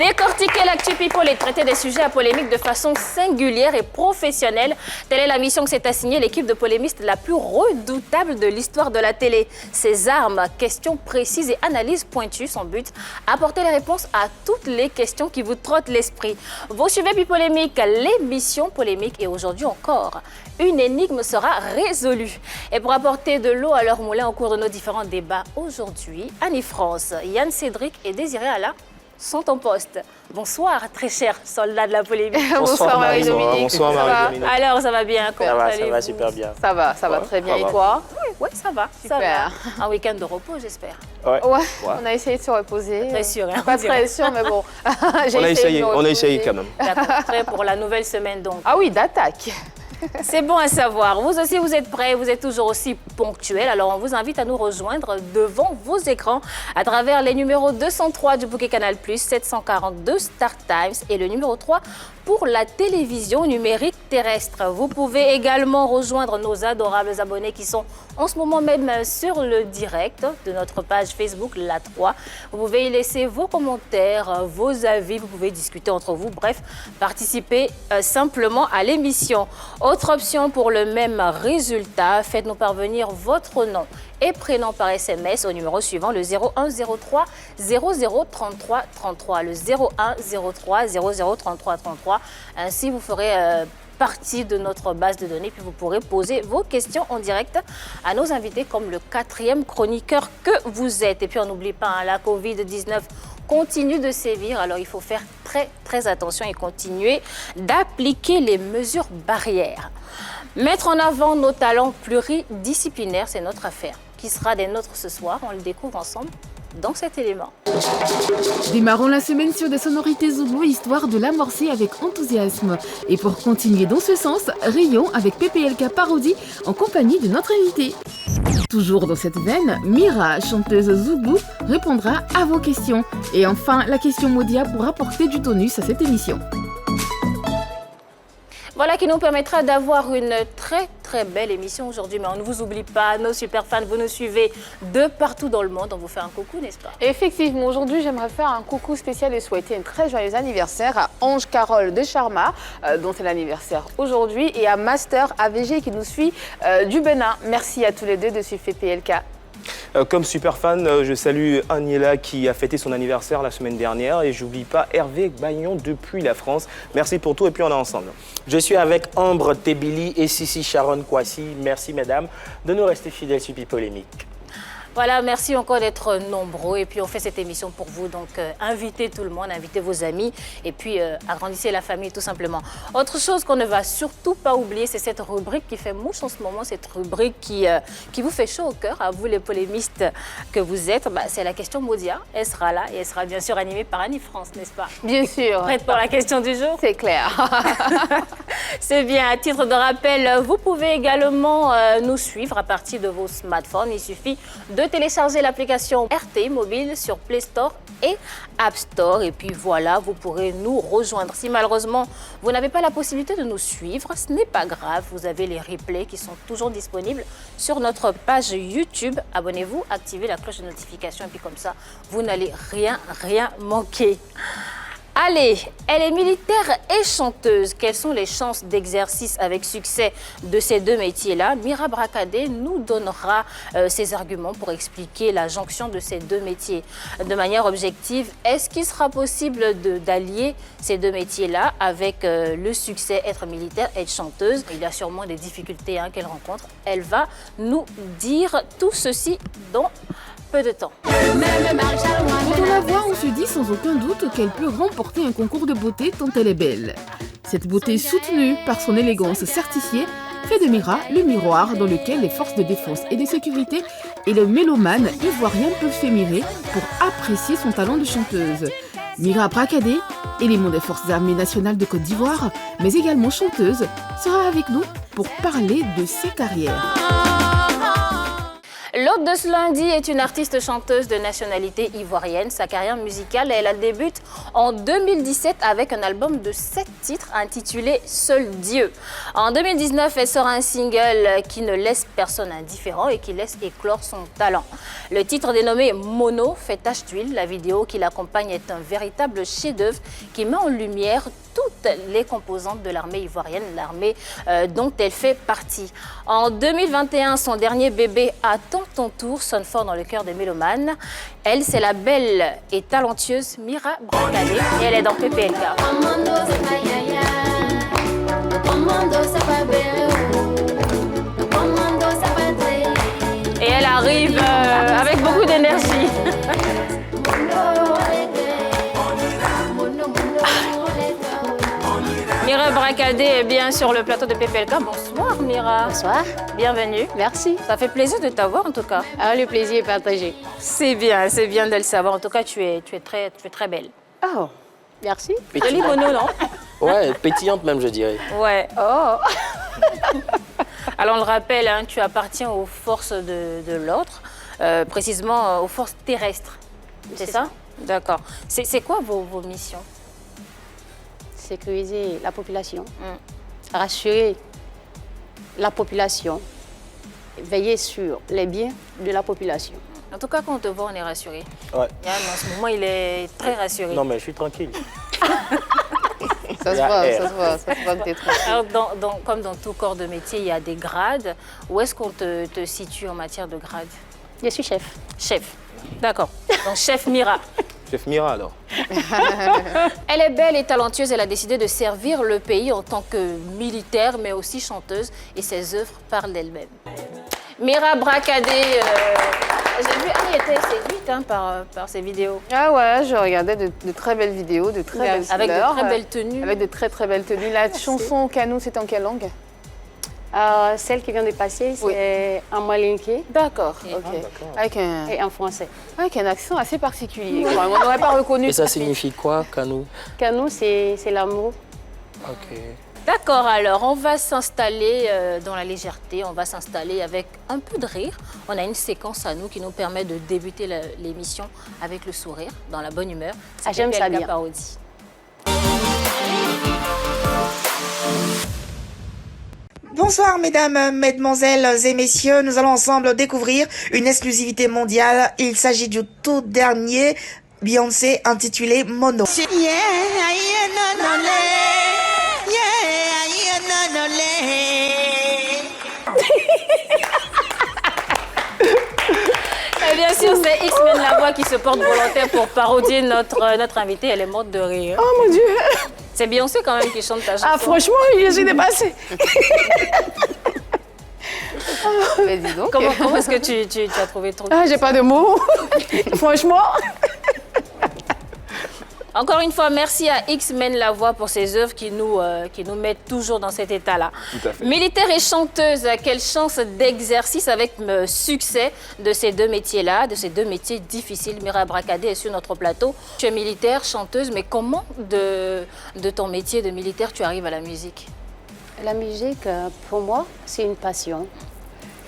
Décortiquer l'actu people et traiter des sujets à polémique de façon singulière et professionnelle. Telle est la mission que s'est assignée l'équipe de polémistes la plus redoutable de l'histoire de la télé. Ses armes, questions précises et analyses pointues, son but, apporter les réponses à toutes les questions qui vous trottent l'esprit. Vous suivez Bipolémique, l'émission polémique, et aujourd'hui encore, une énigme sera résolue. Et pour apporter de l'eau à leur moulin au cours de nos différents débats aujourd'hui, Annie France, Yann Cédric et Désiré Alla sont en poste. Bonsoir, très cher soldat de la polémique. Bonsoir Marie-Dominique. Bonsoir Marie-Dominique. Alors, ça va bien? Ça va super bien. Ça va très bien. Et toi? Oui, ça va. Super. Ça va. Un week-end de repos, j'espère. Ouais, on a essayé de se reposer. Très sûr. Hein, pas très sûr, mais bon. On a essayé quand même. D'accord, prêt pour la nouvelle semaine donc. Ah oui, d'attaque. C'est bon à savoir. Vous aussi, vous êtes prêts, vous êtes toujours aussi ponctuels. Alors, on vous invite à nous rejoindre devant vos écrans à travers les numéros 203 du bouquet Canal+, 742 Star Times et le numéro 3 pour la télévision numérique terrestre. Vous pouvez également rejoindre nos adorables abonnés qui sont en ce moment même sur le direct de notre page Facebook, La 3. Vous pouvez y laisser vos commentaires, vos avis, vous pouvez discuter entre vous, bref, participer simplement à l'émission. Autre option pour le même résultat, faites-nous parvenir votre nom et prénom par SMS au numéro suivant, le 0103 0033 33, le 0103 0033 33. Ainsi, vous ferez partie de notre base de données, puis vous pourrez poser vos questions en direct à nos invités comme le 4e chroniqueur que vous êtes. Et puis on n'oublie pas, la Covid-19 continue de sévir, alors il faut faire très attention et continuer d'appliquer les mesures barrières. Mettre en avant nos talents pluridisciplinaires, c'est notre affaire. Qui sera des nôtres ce soir? On le découvre ensemble dans cet élément. Démarrons la semaine sur des sonorités zoulou, histoire de l'amorcer avec enthousiasme. Et pour continuer dans ce sens, rayons avec PPLK Parodie en compagnie de notre invité. Toujours dans cette veine, Mira, chanteuse zoulou, répondra à vos questions. Et enfin, la question Modia pour apporter du tonus à cette émission. Voilà qui nous permettra d'avoir une très belle émission aujourd'hui. Mais on ne vous oublie pas, nos super fans, vous nous suivez de partout dans le monde. On vous fait un coucou, n'est-ce pas? Effectivement, aujourd'hui, j'aimerais faire un coucou spécial et souhaiter un très joyeux anniversaire à Ange Carole de Charma, dont c'est l'anniversaire aujourd'hui, et à Master AVG qui nous suit du Bénin. Merci à tous les deux de suivre PPLK. Comme super fan, je salue Aniela qui a fêté son anniversaire la semaine dernière et j'oublie pas Hervé Bagnon depuis la France. Merci pour tout et puis on est ensemble. Je suis avec Ambre Tebili et Sissi Sharon Kwasi. Merci mesdames de nous rester fidèles sur Bipolémique. Voilà, merci encore d'être nombreux. Et puis, on fait cette émission pour vous. Donc, invitez tout le monde, invitez vos amis. Et puis, agrandissez la famille, tout simplement. Autre chose qu'on ne va surtout pas oublier, c'est cette rubrique qui fait mouche en ce moment. Cette rubrique qui vous fait chaud au cœur, à vous les polémistes que vous êtes. C'est la question Modia. Elle sera là et elle sera bien sûr animée par Annie France, n'est-ce pas? Bien sûr. Prête pour la question du jour? C'est clair. C'est bien. À titre de rappel, vous pouvez également nous suivre à partir de vos smartphones. Il suffit de télécharger l'application RTI Mobile sur Play Store et App Store. Et puis voilà, vous pourrez nous rejoindre. Si malheureusement, vous n'avez pas la possibilité de nous suivre, ce n'est pas grave. Vous avez les replays qui sont toujours disponibles sur notre page YouTube. Abonnez-vous, activez la cloche de notification et puis comme ça, vous n'allez rien manquer. Allez, elle est militaire et chanteuse. Quelles sont les chances d'exercice avec succès de ces deux métiers-là? Mira Bracadé nous donnera ses arguments pour expliquer la jonction de ces deux métiers de manière objective. Est-ce qu'il sera possible d'allier ces deux métiers-là avec le succès, être militaire et être chanteuse? Il y a sûrement des difficultés qu'elle rencontre. Elle va nous dire tout ceci dans peu de temps. Quand on la voit, on se dit sans aucun doute qu'elle peut remporter un concours de beauté tant elle est belle. Cette beauté soutenue par son élégance certifiée fait de Mira le miroir dans lequel les forces de défense et de sécurité et le mélomane ivoirien peuvent s'émirer pour apprécier son talent de chanteuse. Mira Bracadé, élément des forces armées nationales de Côte d'Ivoire, mais également chanteuse, sera avec nous pour parler de ses carrières. L'hôte de ce lundi est une artiste chanteuse de nationalité ivoirienne. Sa carrière musicale, elle débute en 2017 avec un album de 7 titres intitulé « Seul Dieu ». En 2019, elle sort un single qui ne laisse personne indifférent et qui laisse éclore son talent. Le titre dénommé « Mono » fait tache d'huile. La vidéo qui l'accompagne est un véritable chef-d'œuvre qui met en lumière toutes les composantes de l'armée ivoirienne, l'armée dont elle fait partie. En 2021, son dernier bébé « Attends ton tour » sonne fort dans le cœur des mélomanes. Elle, c'est la belle et talentueuse Mira Bracadé et elle est dans PPLK. Et elle arrive avec beaucoup d'énergie. Mira Bracadé est bien sur le plateau de PPLK. Bonsoir Mira. Bonsoir. Bienvenue. Merci. Ça fait plaisir de t'avoir en tout cas. Ah, le plaisir est partagé. C'est bien de le savoir. En tout cas, tu es très belle. Oh, merci. Jolie mono, non? Ouais, pétillante même, je dirais. Ouais. Oh. Alors on le rappelle, hein, tu appartiens aux forces de l'autre, précisément aux forces terrestres. C'est ça? D'accord. C'est quoi vos missions? Sécuriser la population, rassurer la population, veiller sur les biens de la population. En tout cas, quand on te voit, on est rassuré. Ouais. Yann, en ce moment, il est très rassuré. Non, mais je suis tranquille. Ça se voit que t'es tranquille. Alors, comme dans tout corps de métier, il y a des grades. Où est-ce qu'on te situe en matière de grade? Je suis chef. Chef. D'accord. Donc, chef Mira. Chef Mira, alors. Elle est belle et talentueuse. Elle a décidé de servir le pays en tant que militaire, mais aussi chanteuse. Et ses œuvres parlent d'elle-même. Mira Bracadé, j'ai vu, elle était séduite hein, par ses vidéos. Ah ouais, je regardais de très belles vidéos, de très belles Avec de couleurs, très belles tenues. Avec de très belles tenues. La chanson Kanou, c'est en quelle langue? Celle qui vient de passer, c'est en malinké D'accord, Et- ok. d'accord. et en français. Avec un accent assez particulier. Quand même. On n'aurait pas reconnu. Et ça signifie quoi, Kanou? Kanou, c'est l'amour. Ok. D'accord, alors on va s'installer dans la légèreté, on va s'installer avec un peu de rire. On a une séquence à nous qui nous permet de débuter l'émission avec le sourire, dans la bonne humeur. Ah, j'aime ça PPLK bien. Parodie. Bonsoir mesdames, mesdemoiselles et messieurs, nous allons ensemble découvrir une exclusivité mondiale. Il s'agit du tout dernier Beyoncé intitulé Mono. Et bien sûr, c'est X-Men la voix qui se porte volontaire pour parodier notre invitée. Elle est morte de rire. Oh mon Dieu. C'est Beyoncé quand même qui chante ta chanson. Ah franchement, je suis dépassée. Mais dis donc. Comment est-ce que tu as trouvé trop? Ah, j'ai pas de mots. Franchement. Encore une fois, merci à X-Men La Voix pour ses œuvres qui nous mettent toujours dans cet état-là. Tout à fait. Militaire et chanteuse, quelle chance d'exercice avec succès de ces deux métiers-là, de ces deux métiers difficiles. Mira Bracadé est sur notre plateau. Tu es militaire, chanteuse, mais comment de ton métier de militaire tu arrives à la musique? La musique, pour moi, c'est une passion.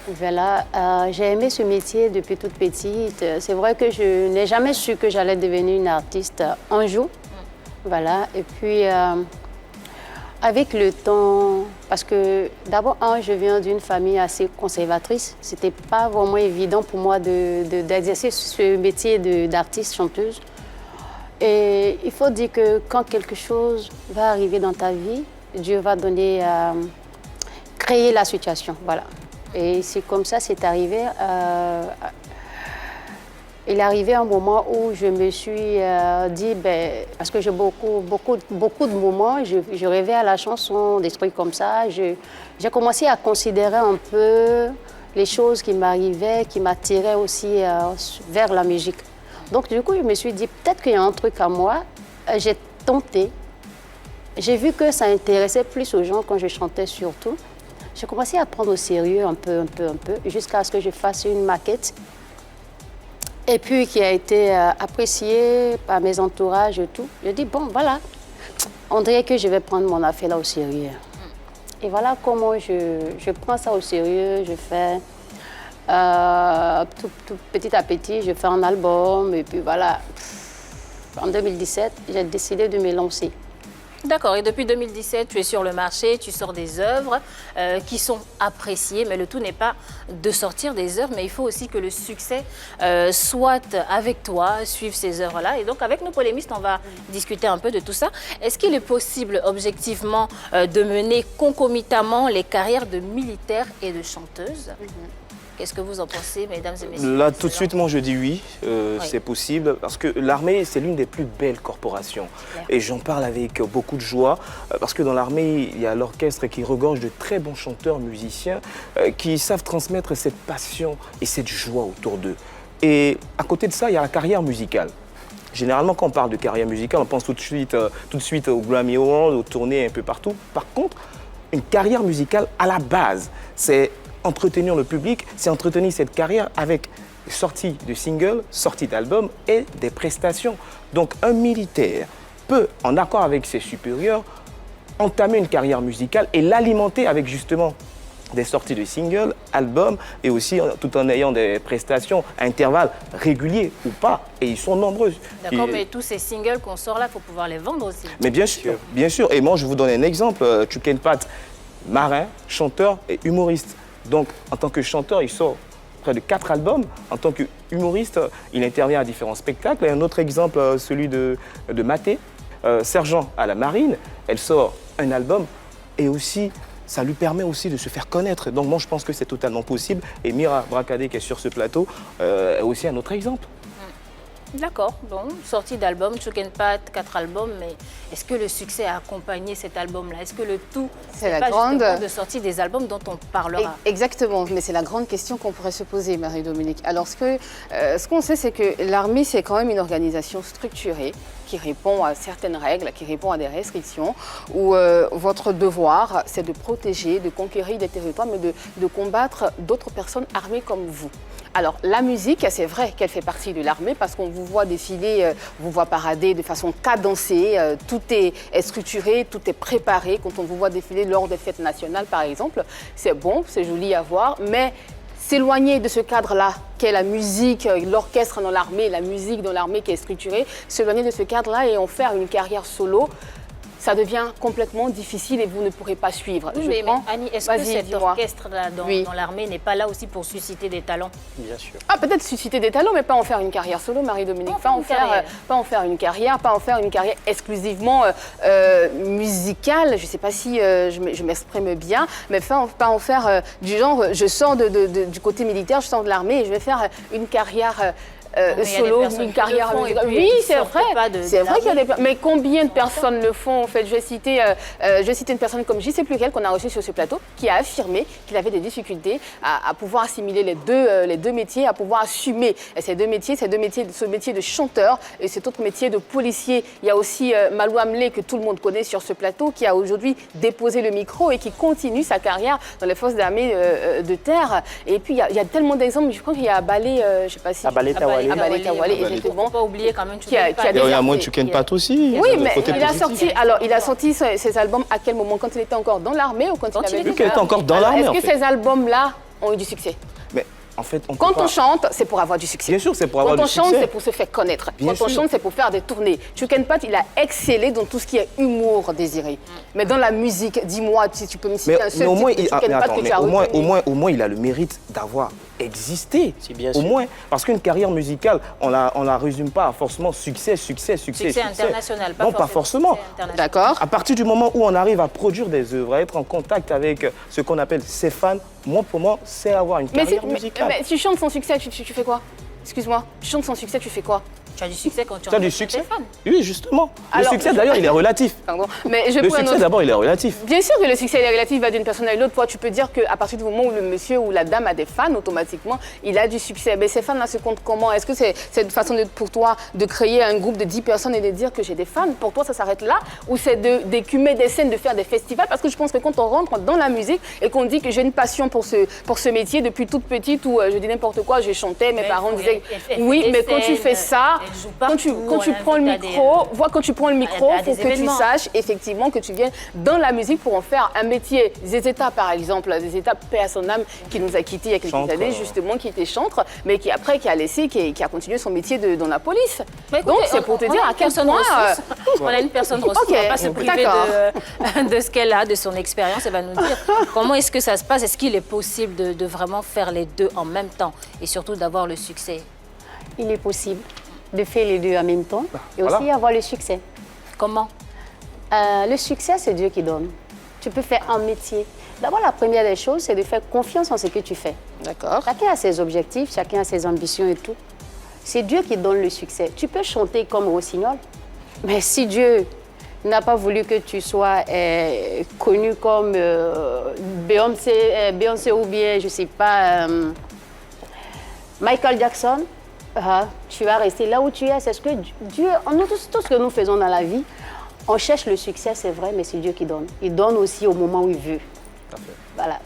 Voilà, j'ai aimé ce métier depuis toute petite. C'est vrai que je n'ai jamais su que j'allais devenir une artiste un jour. Voilà, et puis avec le temps, parce que d'abord, je viens d'une famille assez conservatrice. C'était pas vraiment évident pour moi d'exercer ce métier d'artiste chanteuse. Et il faut dire que quand quelque chose va arriver dans ta vie, Dieu va donner, créer la situation, voilà. Et c'est comme ça, c'est arrivé. Il est arrivé un moment où je me suis dit, parce que j'ai beaucoup de moments, je rêvais à la chanson, des trucs comme ça. J'ai commencé à considérer un peu les choses qui m'arrivaient, qui m'attiraient aussi vers la musique. Donc du coup, je me suis dit, peut-être qu'il y a un truc à moi. J'ai tenté. J'ai vu que ça intéressait plus aux gens quand je chantais surtout. J'ai commencé à prendre au sérieux un peu, jusqu'à ce que je fasse une maquette. Et puis qui a été appréciée par mes entourages et tout. Je dis, bon, voilà, on dirait que je vais prendre mon affaire là au sérieux. Et voilà comment je prends ça au sérieux, je fais Tout petit à petit, je fais un album et puis voilà. En 2017, j'ai décidé de me lancer. D'accord, et depuis 2017, tu es sur le marché, tu sors des œuvres qui sont appréciées, mais le tout n'est pas de sortir des œuvres, mais il faut aussi que le succès soit avec toi, suive ces œuvres-là. Et donc, avec nos polémistes, on va discuter un peu de tout ça. Est-ce qu'il est possible, objectivement, de mener concomitamment les carrières de militaires et de chanteuses? Qu'est-ce que vous en pensez, mesdames et messieurs? Là, tout de suite, moi, je dis oui, c'est possible, parce que l'armée, c'est l'une des plus belles corporations. Et j'en parle avec beaucoup de joie, parce que dans l'armée, il y a l'orchestre qui regorge de très bons chanteurs, musiciens, qui savent transmettre cette passion et cette joie autour d'eux. Et à côté de ça, il y a la carrière musicale. Généralement, quand on parle de carrière musicale, on pense tout de suite aux Grammy Awards, aux tournées un peu partout. Par contre, une carrière musicale, à la base, c'est entretenir le public, c'est entretenir cette carrière avec sortie de singles, sortie d'albums et des prestations. Donc un militaire peut, en accord avec ses supérieurs, entamer une carrière musicale et l'alimenter avec justement des sorties de singles, albums et aussi tout en ayant des prestations à intervalles réguliers ou pas. Et ils sont nombreux. D'accord, mais tous ces singles qu'on sort là, il faut pouvoir les vendre aussi. Mais bien sûr, bien sûr. Et moi, je vous donne un exemple. Chuken Pat, marin, chanteur et humoriste. Donc, en tant que chanteur, il sort près de 4 albums. En tant qu'humoriste, il intervient à différents spectacles. Et un autre exemple, celui de Maté, sergent à la marine. Elle sort un album et aussi, ça lui permet aussi de se faire connaître. Donc moi, je pense que c'est totalement possible. Et Mira Bracadé, qui est sur ce plateau, est aussi un autre exemple. D'accord, bon, sortie d'album, Chuken Pat, 4 albums, mais est-ce que le succès a accompagné cet album-là? Est-ce que le tout, c'est pas justement de sortir des albums dont on parlera? Exactement, mais c'est la grande question qu'on pourrait se poser, Marie-Dominique. Alors, ce qu'on sait, c'est que l'armée, c'est quand même une organisation structurée qui répond à certaines règles, qui répond à des restrictions, où votre devoir, c'est de protéger, de conquérir des territoires, mais de combattre d'autres personnes armées comme vous. Alors, la musique, c'est vrai qu'elle fait partie de l'armée parce qu'on vous voit défiler, vous voit parader de façon cadencée, tout est structuré, tout est préparé. Quand on vous voit défiler lors des fêtes nationales, par exemple, c'est bon, c'est joli à voir, mais s'éloigner de ce cadre-là, qu'est la musique, l'orchestre dans l'armée, la musique dans l'armée qui est structurée, s'éloigner de ce cadre-là et en faire une carrière solo, ça devient complètement difficile et vous ne pourrez pas suivre. Oui, mais Annie, est-ce que cet orchestre-là dans l'armée n'est pas là aussi pour susciter des talents? Bien sûr. Ah, peut-être susciter des talents, mais pas en faire une carrière solo, Marie-Dominique. Pas en faire une carrière exclusivement musicale. Je ne sais pas si je m'exprime bien, mais pas en faire du genre, je sors du côté militaire, je sors de l'armée et je vais faire une carrière solo, une carrière musicale. Oui, c'est vrai. C'est vrai qu'il y a des personnes. Mais combien de personnes le font en fait? Je vais citer une personne comme je ne sais plus quelle qu'on a reçue sur ce plateau qui a affirmé qu'il avait des difficultés à pouvoir assimiler les deux métiers, à pouvoir assumer ces deux métiers, ce métier de chanteur et cet autre métier de policier. Il y a aussi Malou Amlé que tout le monde connaît sur ce plateau qui a aujourd'hui déposé le micro et qui continue sa carrière dans les forces armées de terre. Et puis il y a tellement d'exemples. Je crois qu'il y a Abalé, je ne sais pas si. Abalé Tawale, effectivement. Pas oublier quand même il y a moins de Chuken Pat aussi. Oui, mais il a sorti ses albums à quel moment? Quand il était encore dans l'armée ou quand il avait... Vu qu'il était encore dans l'armée. Est-ce que ces albums-là ont eu du succès? Mais en fait, quand on chante, c'est pour avoir du succès. Bien sûr, c'est pour avoir du succès. Quand on chante, c'est pour se faire connaître. Quand on chante, c'est pour faire des tournées. Chuken Pat, il a excellé dans tout ce qui est humour, Désiré. Mais dans la musique, dis-moi si tu peux me citer un seul type de Chuken Pat que tu as retenu. Au moins, il a le mérite d'avoir existé. C'est bien au sûr. moins, parce qu'une carrière musicale, on la résume pas à forcément succès. Succès international, non, pas forcément. D'accord. À partir du moment où on arrive à produire des œuvres, à être en contact avec ce qu'on appelle ses fans, pour moi, c'est avoir une carrière musicale. Mais tu chantes sans succès, tu fais quoi? Excuse-moi, tu chantes sans succès, tu fais quoi? Tu as du succès quand tu as du succès. Oui, justement. Le succès, d'ailleurs, il est relatif. Pardon. Mais le succès, d'abord, il est relatif. Bien sûr que le succès est relatif, va d'une personne à l'autre. Tu peux dire qu'à partir du moment où le monsieur ou la dame a des fans, automatiquement, il a du succès. Mais ces fans-là se comptent comment? Est-ce que c'est une façon pour toi de créer un groupe de 10 personnes et de dire que j'ai des fans? Pour toi, ça s'arrête là? Ou c'est d'écumer des scènes, de faire des festivals? Parce que je pense que quand on rentre dans la musique et qu'on dit que j'ai une passion pour ce métier depuis toute petite, ou je dis n'importe quoi, je chantais, mes parents disaient oui, mais quand tu fais ça, Elle joue quand tu partout, prends le elle invite à micro, quand tu prends le micro, à il des faut que tu événements. saches effectivement que tu viens dans la musique pour en faire un métier. Zezeta, par exemple, Zezeta, paix à son âme, qui nous a quittés il y a quelques Chantre, années, justement, qui était chantre, mais qui après, qui a continué son métier dans la police. Mais écoutez, Donc, c'est pour te on dire a à une quel personne point... ressource. On a une personne ressource. Ok, On va pas se priver d'accord. de ce qu'elle a, de son expérience. Elle va nous dire comment est-ce que ça se passe. Est-ce qu'il est possible de vraiment faire les deux en même temps et surtout d'avoir le succès? Il est possible de faire les deux en même temps et voilà. aussi avoir le succès. Comment? Le succès, c'est Dieu qui donne. Tu peux faire un métier. D'abord, la première des choses, c'est de faire confiance en ce que tu fais. D'accord. Chacun a ses objectifs, chacun a ses ambitions et tout. C'est Dieu qui donne le succès. Tu peux chanter comme Rossignol, mais si Dieu n'a pas voulu que tu sois connu comme Beyoncé ou bien, je ne sais pas, Michael Jackson, tu vas rester là où tu es. C'est ce que Dieu, tout ce que nous faisons dans la vie, on cherche le succès, c'est vrai, mais c'est Dieu qui donne. Il donne aussi au moment où il veut. Voilà.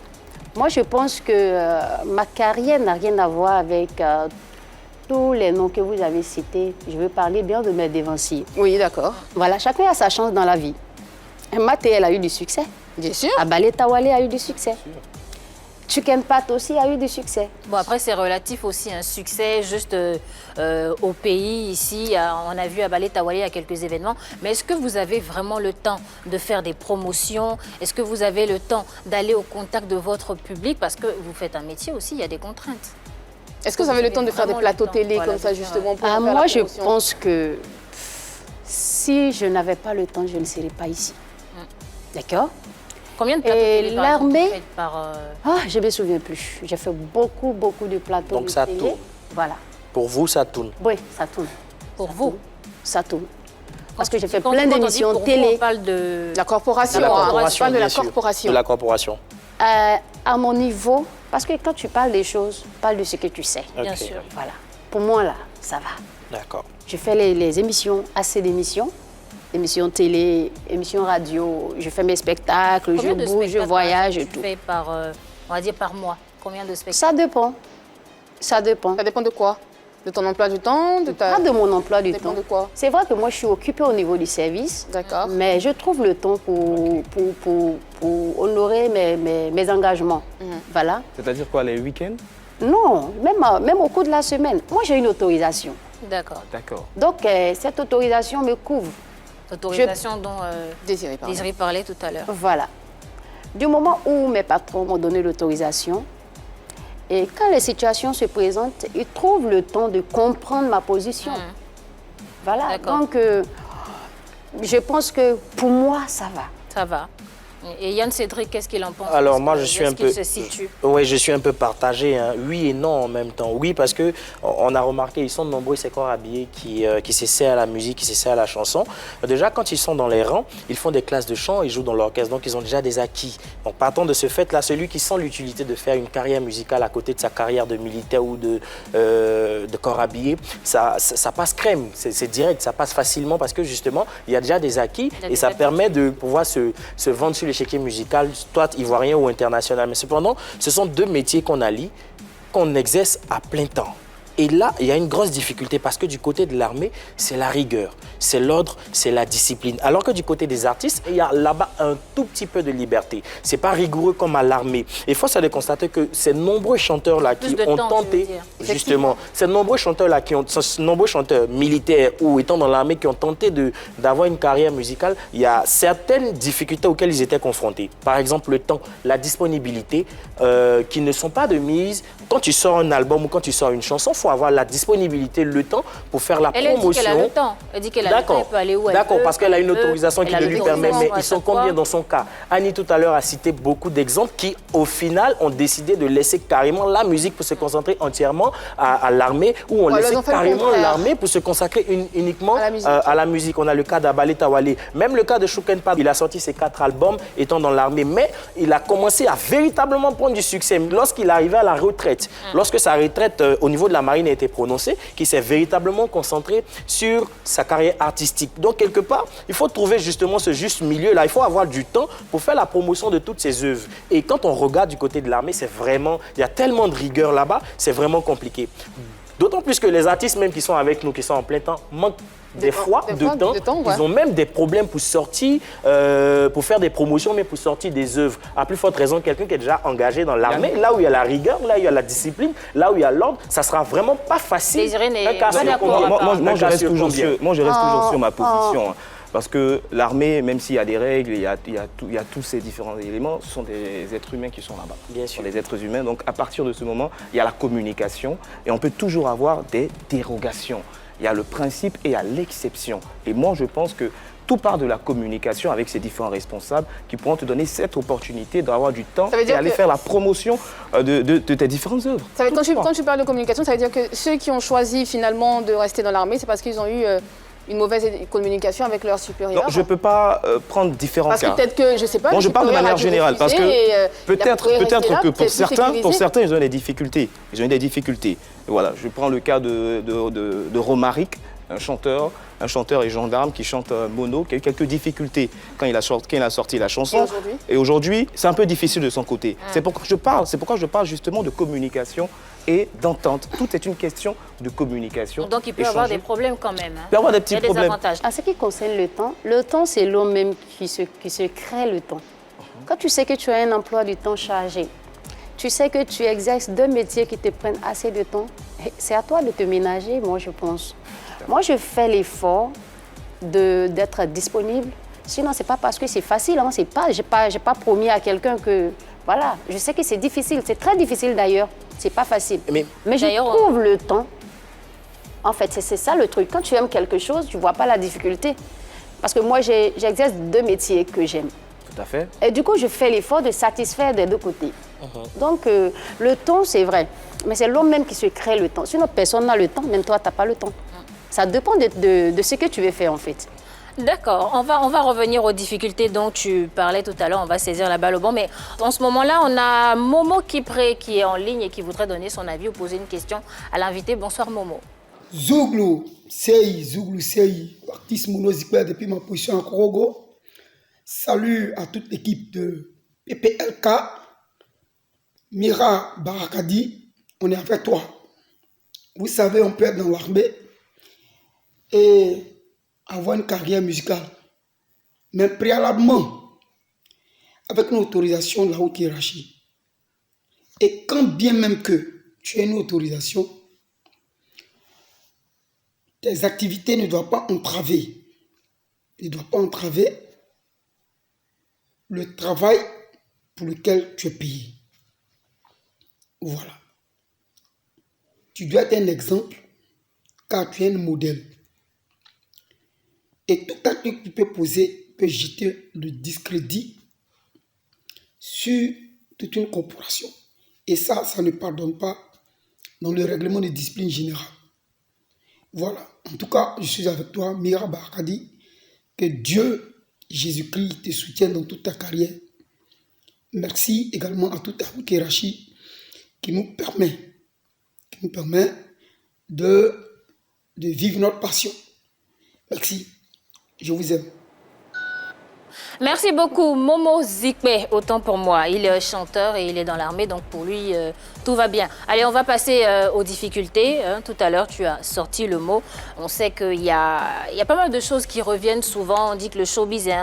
Moi, je pense que ma carrière n'a rien à voir avec tous les noms que vous avez cités. Je veux parler bien de mes dévanciers. Oui, d'accord. Voilà, chacun a sa chance dans la vie. Maté, elle a eu du succès. Bien sûr. Abalé Tawale a eu du succès. Chicken Pat aussi a eu du succès. Bon, après, c'est relatif aussi, un succès juste au pays, ici. On a vu à Balé Tawale à quelques événements. Mais est-ce que vous avez vraiment le temps de faire des promotions? Est-ce que vous avez le temps d'aller au contact de votre public? Parce que vous faites un métier aussi, il y a des contraintes. Est-ce que vous avez le temps de faire des vraiment plateaux le temps, télé voilà, comme ça, de faire, justement, pour faire Moi, la je promotion? pense que si je n'avais pas le temps, je ne serais pas ici. D'accord? Combien de plateaux Et télé, par exemple, l'armée- vous faites par... Je ne me souviens plus. J'ai fait beaucoup de plateaux Donc de ça télé. tourne. Voilà. Pour vous, ça tourne. Oui, ça tourne. Pour vous? Ça tourne. Parce que j'ai fait Quand- plein quand on dit d'émissions pour vous, télé. on parle de... La corporation, De la hein. corporation, Je parle de bien la sûr. corporation. De la corporation. À mon niveau, parce que quand tu parles des choses, parle de ce que tu sais. Bien Ok. sûr. Voilà. Pour moi, là, ça va. D'accord. Je fais les émissions, assez d'émissions. Émissions télé, émissions radio. Je fais mes spectacles, Combien je de bouge, je spectacles, voyage et tu tout. fais par, on va dire par mois? Combien de spectacles? Ça dépend. Ça dépend. Ça dépend de quoi? De ton emploi du temps? De ta... Pas de mon emploi du Ça dépend temps. de quoi? C'est vrai que moi, je suis occupée au niveau du service. D'accord. Mais je trouve le temps pour honorer mes engagements. Voilà. C'est-à-dire quoi, les week-ends? Non, même au cours de la semaine. Moi, j'ai une autorisation. D'accord. D'accord. Donc, cette autorisation me couvre. Autorisation dont Désiré, pardon. Désiré parlait tout à l'heure. Voilà. Du moment où mes patrons m'ont donné l'autorisation, et quand les situations se présentent, ils trouvent le temps de comprendre ma position. Voilà. D'accord. Donc, je pense que pour moi, ça va. Ça va. Et Yann Cédric, qu'est-ce qu'il en pense? Alors moi, je suis un Est-ce peu... qu'il se situe? Oui, je suis un peu partagé. Hein. Oui et non en même temps. Oui, parce que on a remarqué, ils sont nombreux, ces corps habillés qui s'essaient à la musique, qui s'essaient à la chanson. Déjà, quand ils sont dans les rangs, ils font des classes de chant, ils jouent dans l'orchestre. Donc, ils ont déjà des acquis. Donc, partant de ce fait-là, celui qui sent l'utilité de faire une carrière musicale à côté de sa carrière de militaire ou de corps habillé, ça passe crème. C'est direct, ça passe facilement parce que justement, il y a déjà des acquis Il y a et des ça acquis. permet de pouvoir se vendre sur l'échiquier musical, soit ivoirien ou international. Mais cependant, ce sont deux métiers qu'on allie, qu'on exerce à plein temps. Et là, il y a une grosse difficulté parce que du côté de l'armée, c'est la rigueur, c'est l'ordre, c'est la discipline. Alors que du côté des artistes, il y a là-bas un tout petit peu de liberté. C'est pas rigoureux comme à l'armée. Et force est de constater que ces nombreux chanteurs-là Plus qui de ont temps, tu veux tenté, dire. justement, ces nombreux chanteurs-là ces nombreux chanteurs militaires ou étant dans l'armée qui ont tenté d'avoir une carrière musicale, il y a certaines difficultés auxquelles ils étaient confrontés. Par exemple, le temps, la disponibilité, qui ne sont pas de mise. Quand tu sors un album ou quand tu sors une chanson, il faut avoir la disponibilité, le temps pour faire la Elle promotion. dit qu'elle a le temps. Elle dit qu'elle a le temps, elle peut aller où elle D'accord, veut, parce qu'elle a une quand elle veut. autorisation qui Elle a le lui permet, l'autorisation mais à ils sont chaque fois. combien dans son cas? Annie, tout à l'heure, a cité beaucoup d'exemples qui, au final, ont décidé de laisser carrément la musique pour se concentrer entièrement à l'armée, ou ont alors, laissé ils ont fait le carrément contraire. l'armée pour se consacrer uniquement À la musique. à la musique. On a le cas d'Abalé Tawale, même le cas de Chouken Pab. Il a sorti ses 4 albums étant dans l'armée, mais il a commencé à véritablement prendre du succès lorsqu'il est arrivé à la retraite. Lorsque sa retraite au niveau de la marine a été prononcée, qu'il s'est véritablement concentré sur sa carrière artistique. Donc, quelque part, il faut trouver justement ce juste milieu-là. Il faut avoir du temps pour faire la promotion de toutes ses œuvres. Et quand on regarde du côté de l'armée, c'est vraiment... Il y a tellement de rigueur là-bas, c'est vraiment compliqué. D'autant plus que les artistes même qui sont avec nous, qui sont en plein temps, manquent des fois de temps. Ouais. Ils ont même des problèmes pour sortir, pour faire des promotions, mais pour sortir des œuvres. À plus forte raison, quelqu'un qui est déjà engagé dans l'armée, là où il y a la rigueur, là où il y a la discipline, là où il y a l'ordre, ça sera vraiment pas facile. Désiré n'est Un cas pas sur d'accord. combien? Moi, je Un cas reste sur toujours combien? sur ma position. Hein. Parce que l'armée, même s'il y a des règles, il y a tous ces différents éléments, ce sont des êtres humains qui sont là-bas. Bien sûr. Ce sont des êtres humains. Donc, à partir de ce moment, il y a la communication et on peut toujours avoir des dérogations. Il y a le principe et il y a l'exception. Et moi, je pense que tout part de la communication avec ces différents responsables qui pourront te donner cette opportunité d'avoir du temps et aller faire la promotion de tes différentes œuvres. Ça veut dire, quand tu parles de communication, ça veut dire que ceux qui ont choisi finalement de rester dans l'armée, c'est parce qu'ils ont eu une mauvaise communication avec leurs supérieurs. Non, je ne peux pas prendre différents cas. Parce que peut-être que, je ne sais pas, Bon, je parle de manière générale, parce que peut-être que pour certains, ils ont des difficultés. Ils ont des difficultés. Et voilà, je prends le cas de Romaric, un chanteur et gendarme qui chante mono, qui a eu quelques difficultés quand il a sorti la chanson. Et aujourd'hui, c'est un peu difficile de son côté. C'est pourquoi je parle justement de communication et d'entente. Tout est une question de communication. Donc il peut y avoir des problèmes quand même. Hein. Il peut y avoir des petits Il y a des problèmes. avantages. En ce qui concerne le temps c'est l'homme même qui se crée le temps. Quand tu sais que tu as un emploi du temps chargé, tu sais que tu exerces deux métiers qui te prennent assez de temps, c'est à toi de te ménager, moi je pense. Moi je fais l'effort d'être disponible. Sinon, c'est pas parce que c'est facile. Hein. J'ai pas promis à quelqu'un que... Voilà, je sais que c'est difficile. C'est très difficile d'ailleurs. C'est pas facile. Mais je trouve le temps. En fait, c'est ça le truc. Quand tu aimes quelque chose, tu vois pas la difficulté. Parce que moi, j'exerce deux métiers que j'aime. Tout à fait. Et du coup, je fais l'effort de satisfaire des deux côtés. Donc, le temps, c'est vrai. Mais c'est l'homme même qui se crée le temps. Sinon, personne n'a le temps. Même toi, tu n'as pas le temps. Ça dépend de ce que tu veux faire, en fait. D'accord, on va revenir aux difficultés dont tu parlais tout à l'heure, on va saisir la balle au bon, mais en ce moment-là, on a Momo Kipré qui est en ligne et qui voudrait donner son avis ou poser une question à l'invité. Bonsoir Momo. Zouglou Sei, artiste monozikwe depuis ma position à Korogo. Salut à toute l'équipe de PPLK, Mira Barakadi, on est avec toi. Vous savez, on peut être dans l'armée et avoir une carrière musicale. Mais préalablement, avec une autorisation de la haute hiérarchie. Et quand bien même que tu as une autorisation, tes activités ne doivent pas entraver. Ne doivent pas entraver le travail pour lequel tu es payé. Voilà. Tu dois être un exemple car tu es un modèle. Et tout acte que tu peux poser peut jeter le discrédit sur toute une corporation. Et ça ne pardonne pas dans le règlement de discipline générale. Voilà. En tout cas, je suis avec toi, Mira Barakadi. Que Dieu, Jésus-Christ, te soutienne dans toute ta carrière. Merci également à toute ta hiérarchie qui nous permet de vivre notre passion. Merci. Je vous aime. Merci beaucoup Momo Zikwe, autant pour moi. Il est chanteur et il est dans l'armée, donc pour lui, tout va bien. Allez, on va passer aux difficultés. Hein. Tout à l'heure, tu as sorti le mot. On sait qu'il y a pas mal de choses qui reviennent souvent. On dit que le showbiz est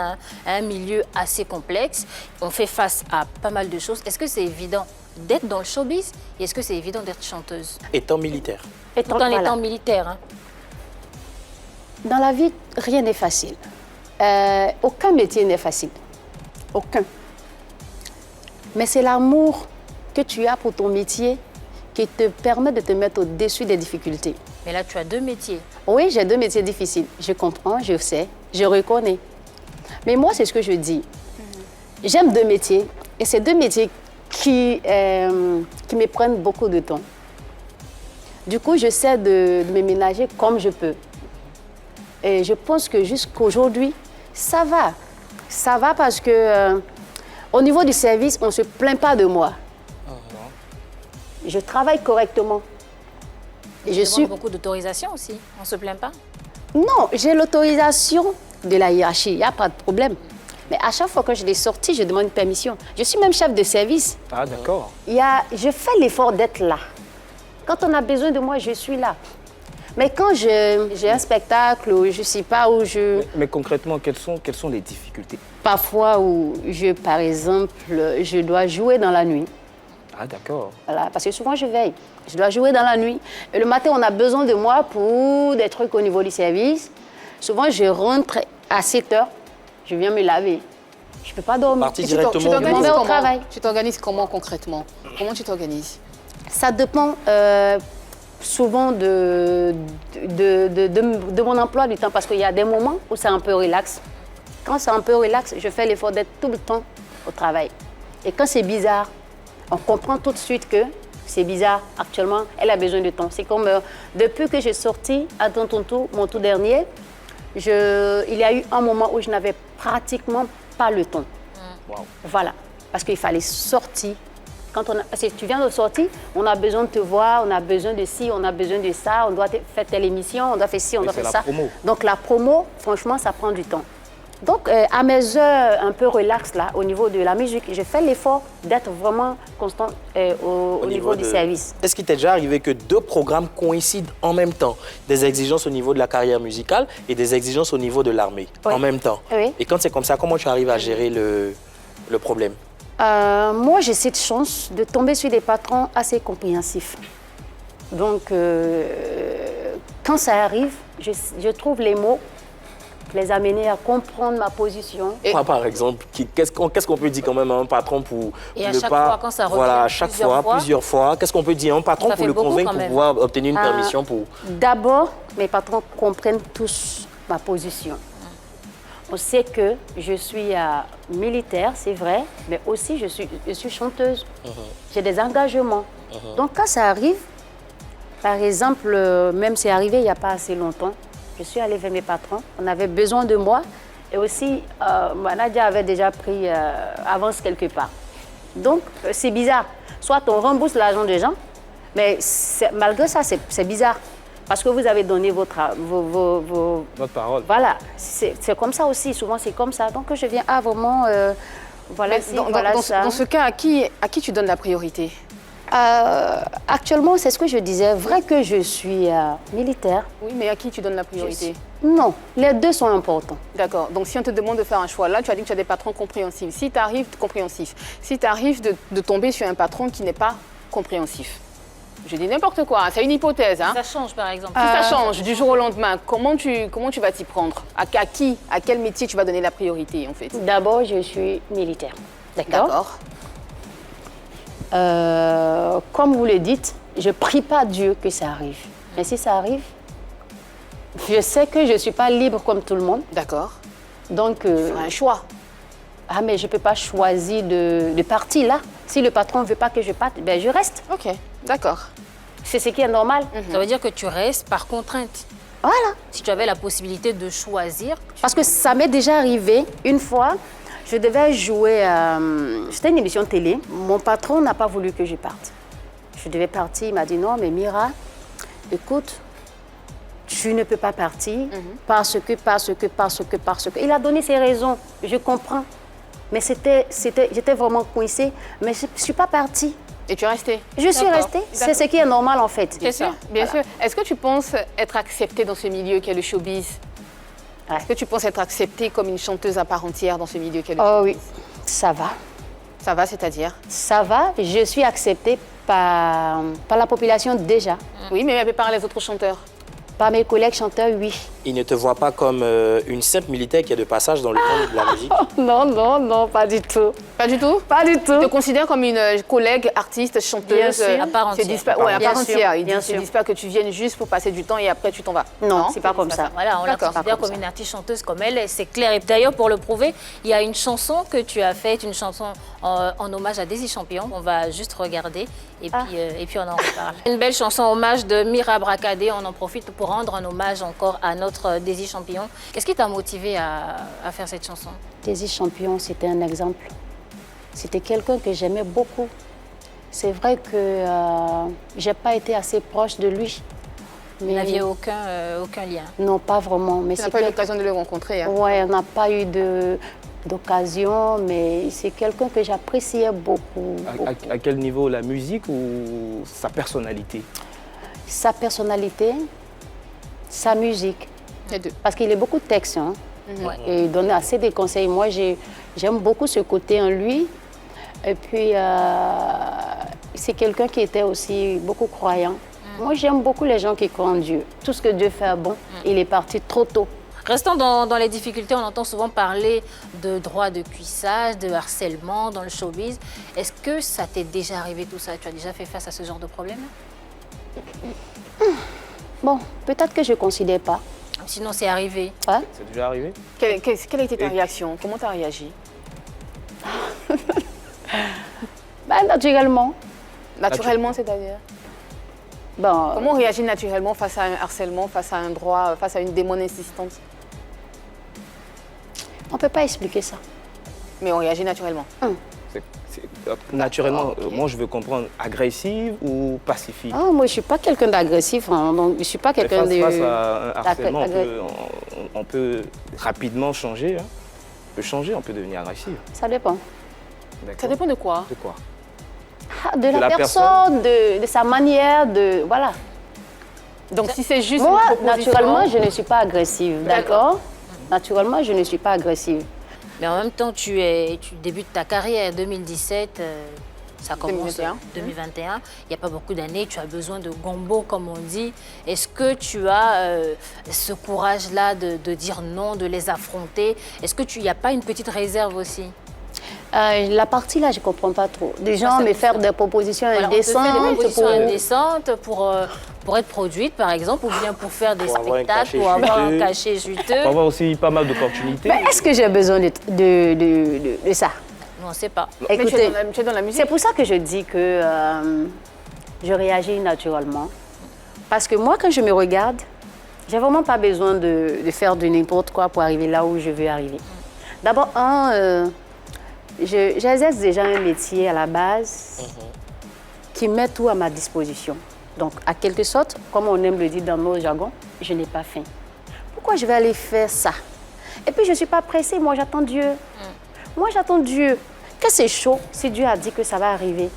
un milieu assez complexe. On fait face à pas mal de choses. Est-ce que c'est évident d'être dans le showbiz et est-ce que c'est évident d'être chanteuse? Étant militaire. Tout en étant militaire. Hein. Dans la vie, rien n'est facile. Aucun métier n'est facile. Aucun. Mais c'est l'amour que tu as pour ton métier qui te permet de te mettre au-dessus des difficultés. Mais là, tu as deux métiers. Oui, j'ai deux métiers difficiles. Je comprends, je sais, je reconnais. Mais moi, c'est ce que je dis. J'aime deux métiers. Et c'est deux métiers qui me prennent beaucoup de temps. Du coup, j'essaie de me ménager comme je peux. Et je pense que jusqu'aujourd'hui, ça va. Ça va parce que au niveau du service, on ne se plaint pas de moi. Je travaille correctement. Et je suis beaucoup d'autorisation aussi. On ne se plaint pas? Non, j'ai l'autorisation de la hiérarchie. Il n'y a pas de problème. Mais à chaque fois que je l'ai sorti, je demande une permission. Je suis même chef de service. Ah, d'accord. Je fais l'effort d'être là. Quand on a besoin de moi, je suis là. Mais quand j'ai un spectacle où je ne sais pas où je... Mais concrètement, quelles sont les difficultés? Parfois où par exemple, je dois jouer dans la nuit. Ah, d'accord. Voilà, parce que souvent je veille. Je dois jouer dans la nuit. Et le matin, on a besoin de moi pour des trucs au niveau du service. Souvent, je rentre à 7 h, je viens me laver. Je ne peux pas dormir. Parti directement je m'en vais au travail. Tu t'organises comment concrètement? Comment tu t'organises? Ça dépend souvent de mon emploi du temps, parce qu'il y a des moments où c'est un peu relax. Quand c'est un peu relax, je fais l'effort d'être tout le temps au travail. Et quand c'est bizarre, on comprend tout de suite que c'est bizarre. Actuellement, elle a besoin de temps. C'est comme depuis que j'ai sorti à Tontonto, mon tout dernier, il y a eu un moment où je n'avais pratiquement pas le temps. Wow. Voilà, parce qu'il fallait sortir. Si tu viens de sortir, on a besoin de te voir, on a besoin de ci, on a besoin de ça, on doit faire telle émission, on doit faire ci, on doit faire ça. Promo. Donc la promo, franchement, ça prend du temps. Donc à mes heures un peu relax là, au niveau de la musique, je fais l'effort d'être vraiment constant au niveau du service. Est-ce qu'il t'est déjà arrivé que 2 programmes coïncident en même temps? Des exigences au niveau de la carrière musicale et des exigences au niveau de l'armée, en même temps? Oui. Et quand c'est comme ça, comment tu arrives à gérer le problème? Moi, j'ai cette chance de tomber sur des patrons assez compréhensifs. Donc, quand ça arrive, je trouve les mots pour les amener à comprendre ma position. Quoi, par exemple? Qu'est-ce qu'on peut dire quand même à un patron pour Et à ne chaque pas... fois, quand ça revient Voilà, à chaque fois, plusieurs fois. Qu'est-ce qu'on peut dire à un patron Ça pour fait le beaucoup convaincre, quand pour même. pouvoir obtenir une permission pour... D'abord, mes patrons comprennent tous ma position. On sait que je suis militaire, c'est vrai, mais aussi je suis chanteuse. J'ai des engagements. Donc quand ça arrive, par exemple, même c'est arrivé il n'y a pas assez longtemps, je suis allée vers mes patrons, on avait besoin de moi et aussi Nadia avait déjà pris avance quelque part. Donc c'est bizarre, soit on rembourse l'argent des gens, mais malgré ça c'est bizarre. Parce que vous avez donné votre parole. Voilà, c'est comme ça aussi, souvent c'est comme ça. Donc je viens vraiment, voilà, Dans ce cas, à qui tu donnes la priorité? Actuellement, c'est ce que je disais, vrai que je suis militaire. Oui, mais à qui tu donnes la priorité? Non, les deux sont importants. D'accord, donc si on te demande de faire un choix, là tu as dit que tu as des patrons compréhensifs. Si tu arrives de tomber sur un patron qui n'est pas compréhensif, je dis n'importe quoi, c'est une hypothèse. Hein. Ça change, par exemple. Si ça change du jour au lendemain, comment tu vas t'y prendre? À quel métier tu vas donner la priorité en fait? D'abord, je suis militaire. D'accord. Comme vous le dites, je ne prie pas Dieu que ça arrive. Mais si ça arrive, je sais que je ne suis pas libre comme tout le monde. D'accord. Donc, tu feras un choix. Ah, mais je ne peux pas choisir de partir là. Si le patron ne veut pas que je parte, ben je reste. Ok, d'accord. C'est ce qui est normal. Ça veut dire que tu restes par contrainte. Voilà. Si tu avais la possibilité de choisir... Parce que ça m'est déjà arrivé une fois, je devais jouer, c'était une émission télé. Mon patron n'a pas voulu que je parte. Je devais partir, il m'a dit non, mais Mira, écoute, tu ne peux pas partir parce que. Il a donné ses raisons, je comprends. Mais j'étais vraiment coincée, mais je ne suis pas partie. Et tu es restée? Je suis restée, c'est ce qui est normal en fait. Bien sûr, bien sûr. Est-ce que tu penses être acceptée dans ce milieu qu'est le showbiz? Est-ce que tu penses être acceptée comme une chanteuse à part entière dans ce milieu qu'est le showbiz? Oh oui, ça va. Ça va, c'est-à-dire? Ça va, je suis acceptée par la population déjà. Oui, mais par les autres chanteurs? Par mes collègues chanteurs, oui. Ils ne te voient pas comme une simple militaire qui est de passage dans le monde de la musique? Non, pas du tout. Pas du tout? Pas du tout. Tu te considères comme une collègue, artiste, chanteuse? Bien sûr. À part entière. Oui, à part entière. Ils ne sûr. disent pas que tu viennes juste pour passer du temps et après tu t'en vas. Non, c'est pas comme ça. Voilà, on la D'accord. considère comme une artiste chanteuse comme elle, c'est clair. Et d'ailleurs, pour le prouver, il y a une chanson que tu as faite, une chanson en hommage à Daisy Champion. On va juste regarder et puis on en reparle. Une belle chanson hommage de Mira Bracadé. On en profite pour rendre un hommage encore à notre Daisy Champion. Qu'est-ce qui t'a motivé à faire cette chanson? Daisy Champion, c'était un exemple. C'était quelqu'un que j'aimais beaucoup. C'est vrai que je n'ai pas été assez proche de lui. Vous n'aviez aucun lien? Non, pas vraiment. Tu n'as pas eu l'occasion de le rencontrer? Hein? Oui, on n'a pas eu d'occasion, mais c'est quelqu'un que j'appréciais beaucoup. À quel niveau? La musique ou sa personnalité? sa personnalité, sa musique. Les deux. Parce qu'il a beaucoup de textes, hein. Ouais. Et il donne assez de conseils. Moi, j'aime beaucoup ce côté en lui. Et puis, c'est quelqu'un qui était aussi beaucoup croyant. Moi, j'aime beaucoup les gens qui croient en Dieu. Tout ce que Dieu fait est bon. Il est parti trop tôt. Restons dans les difficultés, on entend souvent parler de droit de cuissage, de harcèlement dans le showbiz. Est-ce que ça t'est déjà arrivé tout ça? Tu as déjà fait face à ce genre de problème? Bon, peut-être que je ne considère pas. Sinon, c'est arrivé. Hein? C'est déjà arrivé? Quelle a été ta réaction? Comment tu as réagi? Ben, naturellement. Naturellement, c'est-à-dire? Bon, Comment on réagit naturellement face à un harcèlement, face à un droit, face à une démon insistante? on ne peut pas expliquer ça. Mais on réagit naturellement. Naturellement, moi je veux comprendre, agressive ou pacifique? Ah, moi, je ne suis pas quelqu'un d'agressif. Hein, donc, je ne suis pas quelqu'un de... Face à un harcèlement, on peut rapidement changer. Hein. On peut changer, on peut devenir agressif. Ça dépend. D'accord. Ça dépend de quoi? De quoi? Ah, de la personne, de sa manière, de... Voilà. Donc si c'est juste Moi, une proposition... naturellement, je ne suis pas agressive, d'accord? Naturellement, je ne suis pas agressive. Mais en même temps, tu débutes ta carrière 2017, ça commence 2021. Il n'y a pas beaucoup d'années, tu as besoin de gombo, comme on dit. Est-ce que tu as ce courage-là de dire non, de les affronter? Est-ce que tu n'y a pas une petite réserve aussi? La partie là, je ne comprends pas trop. Des gens me faire des propositions indécentes. On te fait des propositions indécentes pour être produite, par exemple, ou bien pour faire des spectacles, pour avoir un cachet juteux. Pour avoir aussi pas mal d'opportunités. Mais est-ce que j'ai besoin de ça? Non, on ne sait pas. Écoutez, tu es dans la musique. c'est pour ça que je dis que je réagis naturellement. Parce que moi, quand je me regarde, j'ai vraiment pas besoin de faire de n'importe quoi pour arriver là où je veux arriver. D'abord, j'exerce déjà un métier à la base qui met tout à ma disposition. Donc, à quelque sorte, comme on aime le dire dans nos jargons, je n'ai pas faim. Pourquoi je vais aller faire ça? Et puis, je ne suis pas pressée. Moi, j'attends Dieu. Moi, j'attends Dieu. Que c'est chaud, si Dieu a dit que ça va arriver,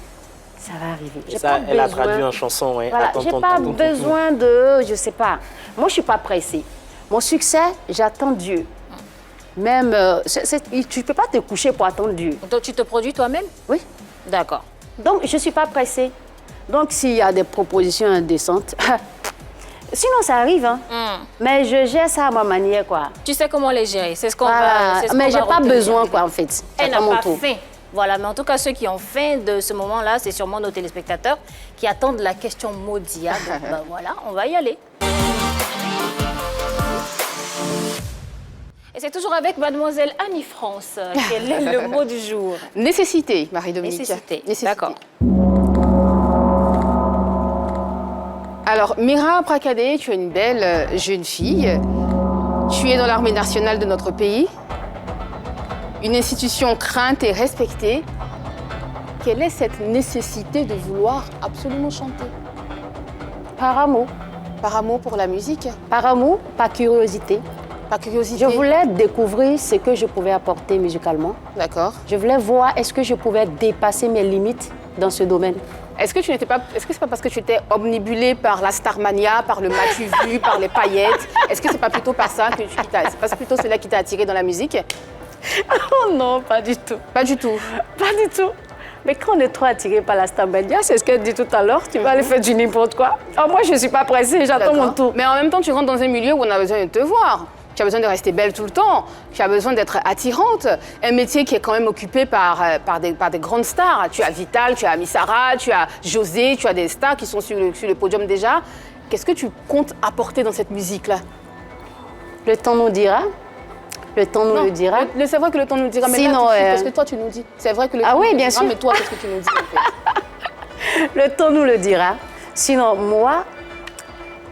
ça va arriver. Et ça, elle a traduit en chanson, oui. Voilà, je n'ai pas besoin de... Je ne sais pas. Moi, je ne suis pas pressée. Mon succès, j'attends Dieu. Même, tu ne peux pas te coucher pour attendre Dieu. Donc, tu te produis toi-même? Oui. D'accord. Donc, je ne suis pas pressée. Donc, s'il y a des propositions indécentes, sinon, ça arrive. Hein. Mais je gère ça à ma manière, quoi. Tu sais comment les gérer, c'est ce qu'on Voilà. va... Mais je n'ai pas besoin, quoi, en fait. Elle n'a J'attends mon pas tour. faim. Voilà, mais en tout cas, ceux qui ont faim de ce moment-là, c'est sûrement nos téléspectateurs qui attendent la question Modia. Donc, ben voilà, on va y aller. Et c'est toujours avec mademoiselle Annie France. Quel est le mot du jour? Nécessité, Marie-Dominique. Nécessité. D'accord. Alors, Mira Prakadé, tu es une belle jeune fille. Tu es dans l'armée nationale de notre pays. Une institution crainte et respectée. Quelle est cette nécessité de vouloir absolument chanter? Par amour. Par amour pour la musique? Par amour, par curiosité. Par curiosité? Je voulais découvrir ce que je pouvais apporter musicalement. D'accord. Je voulais voir est-ce que je pouvais dépasser mes limites dans ce domaine. Est-ce que c'est pas parce que tu étais omnibulée par la Starmania, par le m'as-tu vu, par les paillettes? Est-ce que c'est pas plutôt par ça c'est pas plutôt cela qui t'a attiré dans la musique? Oh non, pas du tout. Pas du tout. Pas du tout. Mais quand on est trop attiré par la Starmania, c'est ce qu'elle dit tout à l'heure, tu vas aller faire du n'importe quoi. Alors moi, je ne suis pas pressée, j'attends mon tour. Mais en même temps, tu rentres dans un milieu où on a besoin de te voir. Tu as besoin de rester belle tout le temps. Tu as besoin d'être attirante. Un métier qui est quand même occupé par des grandes stars. Tu as Vital, tu as Missara, tu as José, tu as des stars qui sont sur le podium déjà. Qu'est-ce que tu comptes apporter dans cette musique-là? Le temps nous dira. Le temps nous le dira. C'est vrai que le temps nous le dira, mais sinon, là, parce que toi, tu nous dis. C'est vrai que le temps nous le dira, mais toi, qu'est-ce que tu nous dis en fait? Le temps nous le dira. Sinon, moi,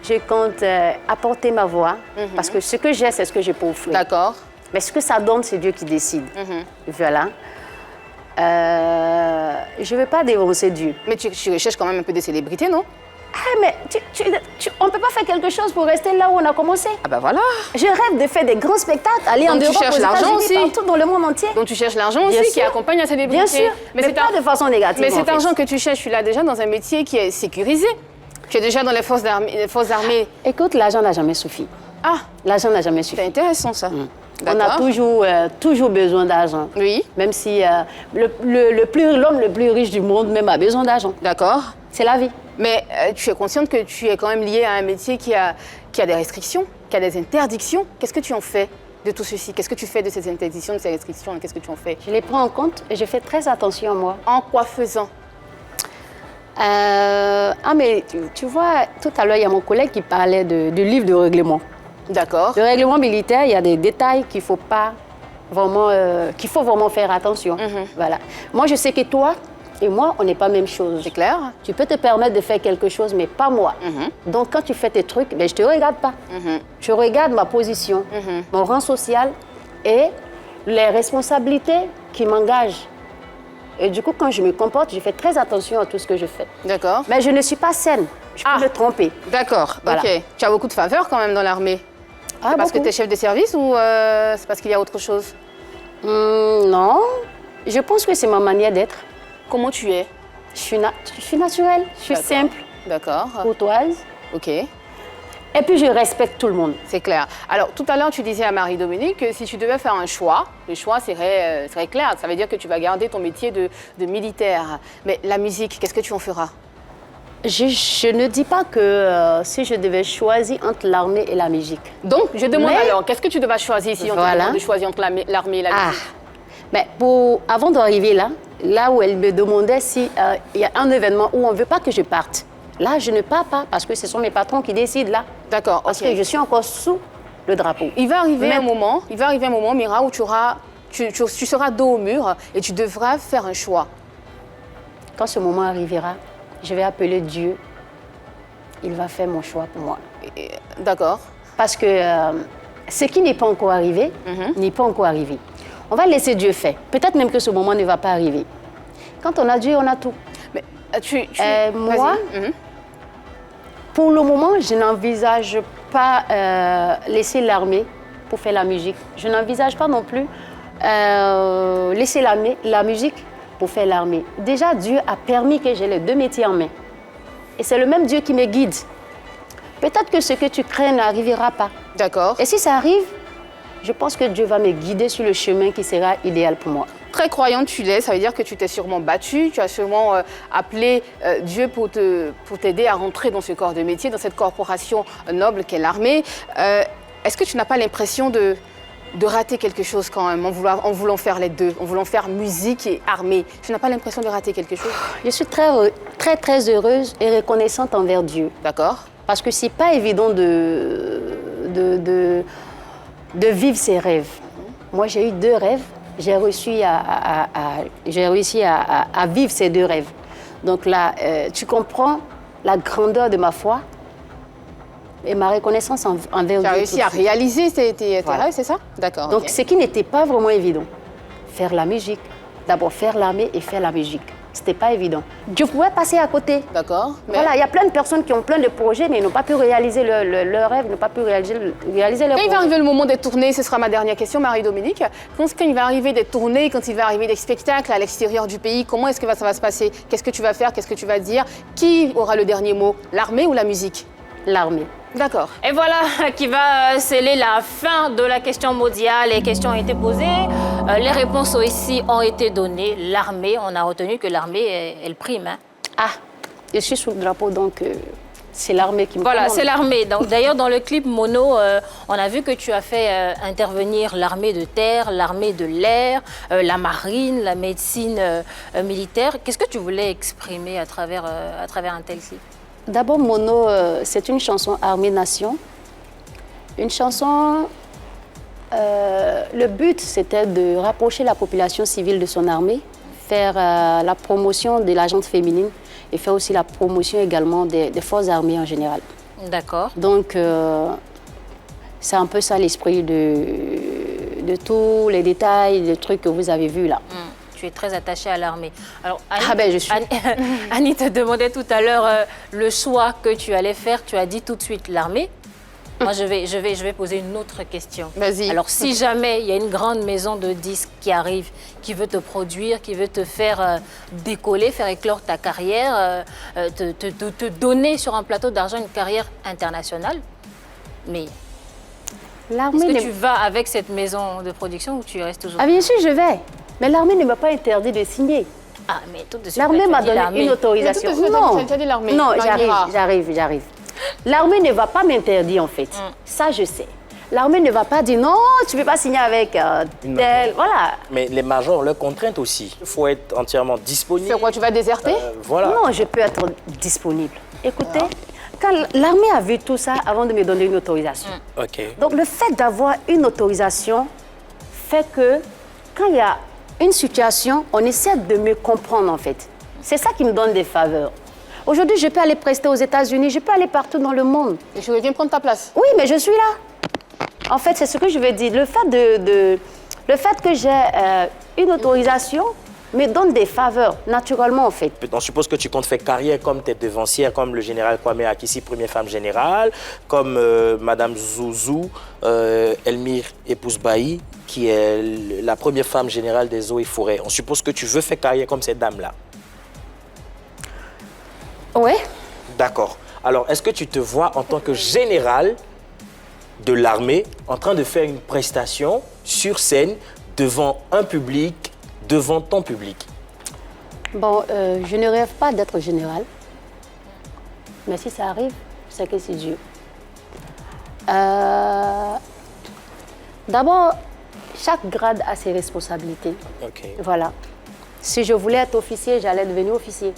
je compte apporter ma voix, parce que ce que j'ai, c'est ce que je peux offrir. D'accord. Mais ce que ça donne, c'est Dieu qui décide. Voilà. Je ne veux pas dénoncer Dieu. Mais tu recherches quand même un peu de célébrité, non? Ah, mais on ne peut pas faire quelque chose pour rester là où on a commencé. Ah ben voilà. Je rêve de faire des grands spectacles, aller en Europe, tu cherches l'argent aussi. partout dans le monde entier. Donc tu cherches l'argent aussi qui accompagne la célébrité. Bien sûr, mais pas de façon négative. Mais cet argent que tu cherches, tu l'as déjà dans un métier qui est sécurisé. Tu es déjà dans les forces armées. Écoute, l'argent n'a jamais suffi. Ah, L'argent n'a jamais suffi. c'est intéressant ça. On a toujours besoin d'argent. Oui. Même si l'homme le plus riche du monde même a besoin d'argent. D'accord. C'est la vie. Mais tu es consciente que tu es quand même liée à un métier qui a des restrictions, qui a des interdictions. Qu'est-ce que tu en fais de tout ceci? Qu'est-ce que tu fais de ces interdictions, de ces restrictions? Qu'est-ce que tu en fais? Je les prends en compte et je fais très attention à moi. En quoi faisant? Mais tu vois, tout à l'heure, il y a mon collègue qui parlait du livre de règlement. D'accord. Le règlement militaire, il y a des détails qu'il faut vraiment faire attention. Voilà. Moi, je sais que toi et moi, on n'est pas la même chose. C'est clair. Tu peux te permettre de faire quelque chose, mais pas moi. Donc, quand tu fais tes trucs, ben, je ne te regarde pas. Je regarde ma position, mon rang social et les responsabilités qui m'engagent. Et du coup, quand je me comporte, je fais très attention à tout ce que je fais. D'accord. Mais je ne suis pas saine. Je peux me tromper. D'accord. Voilà. Ok. Tu as beaucoup de faveurs quand même dans l'armée. C'est parce que tu es chef de service ou c'est parce qu'il y a autre chose? Non. Je pense que c'est ma manière d'être. Comment tu es? Je suis naturelle, je suis simple, D'accord. courtoise. Ok. Et puis je respecte tout le monde. C'est clair. Alors, tout à l'heure, tu disais à Marie-Dominique que si tu devais faire un choix, le choix serait clair. Ça veut dire que tu vas garder ton métier de militaire. Mais la musique, qu'est-ce que tu en feras? Je ne dis pas que si je devais choisir entre l'armée et la musique. Donc, je demande alors, qu'est-ce que tu devras choisir si on te demande de choisir entre l'armée et la musique? Mais avant d'arriver là où elle me demandait s'il y a un événement où on ne veut pas que je parte, là, je ne pars pas parce que ce sont mes patrons qui décident là. D'accord. Parce que je suis encore sous le drapeau. Il va arriver un moment, Mira, où tu seras dos au mur et tu devras faire un choix. Quand ce moment arrivera, je vais appeler Dieu. Il va faire mon choix pour moi. D'accord. Parce que ce qui n'est pas encore arrivé, n'est pas encore arrivé. On va laisser Dieu faire. Peut-être même que ce moment ne va pas arriver. Quand on a Dieu, on a tout. Mais moi, pour le moment, je n'envisage pas laisser l'armée pour faire la musique. Je n'envisage pas non plus laisser la musique pour faire l'armée. Déjà, Dieu a permis que j'ai les deux métiers en main. Et c'est le même Dieu qui me guide. Peut-être que ce que tu crains n'arrivera pas. D'accord. Et si ça arrive, je pense que Dieu va me guider sur le chemin qui sera idéal pour moi. Très croyante tu l'es, ça veut dire que tu t'es sûrement battue, tu as sûrement appelé Dieu pour t'aider à rentrer dans ce corps de métier, dans cette corporation noble qu'est l'armée. Est-ce que tu n'as pas l'impression de rater quelque chose quand même, en voulant faire les deux, en voulant faire musique et armée? Tu n'as pas l'impression de rater quelque chose? Je suis très heureuse et reconnaissante envers Dieu. D'accord. Parce que c'est pas évident de vivre ses rêves. Moi, j'ai eu 2 rêves. J'ai réussi à vivre ces 2 rêves. Donc là, tu comprends la grandeur de ma foi et ma reconnaissance envers Dieu. Tu as réussi à réaliser tes rêves, c'est ça? D'accord. Donc, ce qui n'était pas vraiment évident, faire la musique. D'abord, faire l'armée et faire la musique. C'était pas évident. Je pouvais passer à côté. D'accord. Voilà, il y a plein de personnes qui ont plein de projets, mais ils n'ont pas pu réaliser leurs rêves, n'ont pas pu réaliser leurs Quand il va arriver le moment des tournées, ce sera ma dernière question, Marie-Dominique. Quand il va arriver des tournées, quand il va arriver des spectacles à l'extérieur du pays, comment est-ce que ça va se passer? Qu'est-ce que tu vas faire? Qu'est-ce que tu vas dire? Qui aura le dernier mot? L'armée ou la musique? L'armée. D'accord. Et voilà qui va sceller la fin de la question mondiale. Les questions ont été posées, les réponses aussi ont été données. L'armée, on a retenu que l'armée, elle prime. Hein. Ah, je suis sous le drapeau, donc c'est l'armée qui me Voilà, commande. c'est l'armée. D'ailleurs, dans le clip Mono, on a vu que tu as fait intervenir l'armée de terre, l'armée de l'air, la marine, la médecine militaire. Qu'est-ce que tu voulais exprimer à travers un tel clip? D'abord, Mono, c'est une chanson Armée-Nation. Une chanson, le but, c'était de rapprocher la population civile de son armée, faire la promotion de la gente féminine et faire aussi la promotion également des forces armées en général. D'accord. Donc, c'est un peu ça l'esprit de tous les détails, des trucs que vous avez vus là. Tu es très attachée à l'armée. Alors, je suis. Annie te demandait tout à l'heure le choix que tu allais faire. Tu as dit tout de suite l'armée. Moi, je vais poser une autre question. Vas-y. Alors, si jamais il y a une grande maison de disques qui arrive, qui veut te produire, qui veut te faire décoller, faire éclore ta carrière, te donner sur un plateau d'argent une carrière internationale, mais est-ce que tu vas avec cette maison de production ou tu restes toujours... Ah bien sûr, je vais. Mais l'armée ne m'a pas interdit de signer. Ah, mais tout de suite, L'armée m'a tu as dit donné l'armée. une autorisation. Mais tout de suite, tu as dit l'armée. Non, Marie-Mira. j'arrive. L'armée ne va pas m'interdire en fait. Ça, je sais. L'armée ne va pas dire non, tu ne peux pas signer avec tel. Voilà. Mais les majors ont leurs contraintes aussi. Il faut être entièrement disponible. C'est quoi, tu vas déserter Voilà. Non, je peux être disponible. Écoutez, quand l'armée a vu tout ça avant de me donner une autorisation. OK. Donc le fait d'avoir une autorisation fait que quand il y a une situation, on essaie de me comprendre en fait. C'est ça qui me donne des faveurs. Aujourd'hui, je peux aller prester aux États-Unis, je peux aller partout dans le monde. Et je viens prendre ta place. Oui, mais je suis là. En fait, c'est ce que je veux dire. Le fait que j'ai une autorisation me donne des faveurs, naturellement en fait. On suppose que tu comptes faire carrière comme tes devancières, comme le général Kwame Akissi, première femme générale, comme Madame Zouzou, Elmire Épouse Bailly, qui est la première femme générale des eaux et forêts. On suppose que tu veux faire carrière comme ces dames-là. Oui. D'accord. Alors, est-ce que tu te vois en tant que général de l'armée en train de faire une prestation sur scène devant un public, devant ton public? Bon, je ne rêve pas d'être général. Mais si ça arrive, c'est que c'est Dieu. D'abord, chaque grade a ses responsabilités. OK. Voilà. Si je voulais être officier, j'allais devenir officier.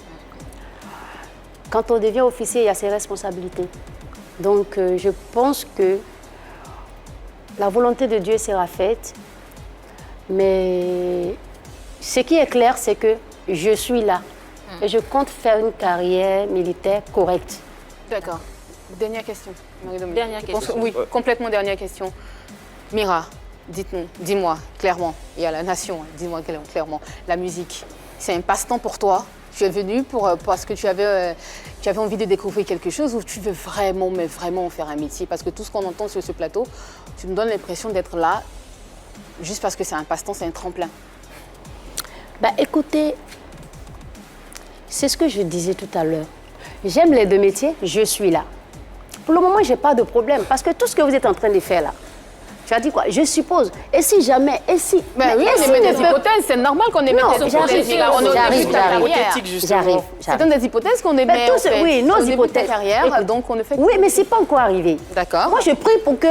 Quand on devient officier, il y a ses responsabilités. Donc, je pense que la volonté de Dieu sera faite. Mais ce qui est clair, c'est que je suis là. Et je compte faire une carrière militaire correcte. D'accord. Dernière question. Marie-Dominique. Dernière Je pense question. que- oui, complètement dernière question. Mira, dis-moi clairement, et à la nation, dis-moi clairement, la musique, c'est un passe-temps pour toi? Tu es venu parce que tu avais envie de découvrir quelque chose ou tu veux vraiment, mais vraiment faire un métier? Parce que tout ce qu'on entend sur ce plateau, tu me donnes l'impression d'être là juste parce que c'est un passe-temps, c'est un tremplin. Bah, écoutez, c'est ce que je disais tout à l'heure. J'aime les deux métiers, je suis là. Pour le moment, je n'ai pas de problème parce que tout ce que vous êtes en train de faire là, tu as dit quoi? Je suppose. Et si jamais, et si... Ben oui, et on si émet ne des peut- hypothèses, c'est normal qu'on émette Non, des j'arrive, hypothèses. Mira. On est au j'arrive, début de ta j'arrive. carrière. J'arrive. C'est dans des hypothèses qu'on émet. Ben, tout en ce- fait. oui, nos Au début de ta hypothèses. carrière, Écoute, donc on ne fait que... Oui, mais ce n'est pas encore arrivé. D'accord. Moi, je prie pour que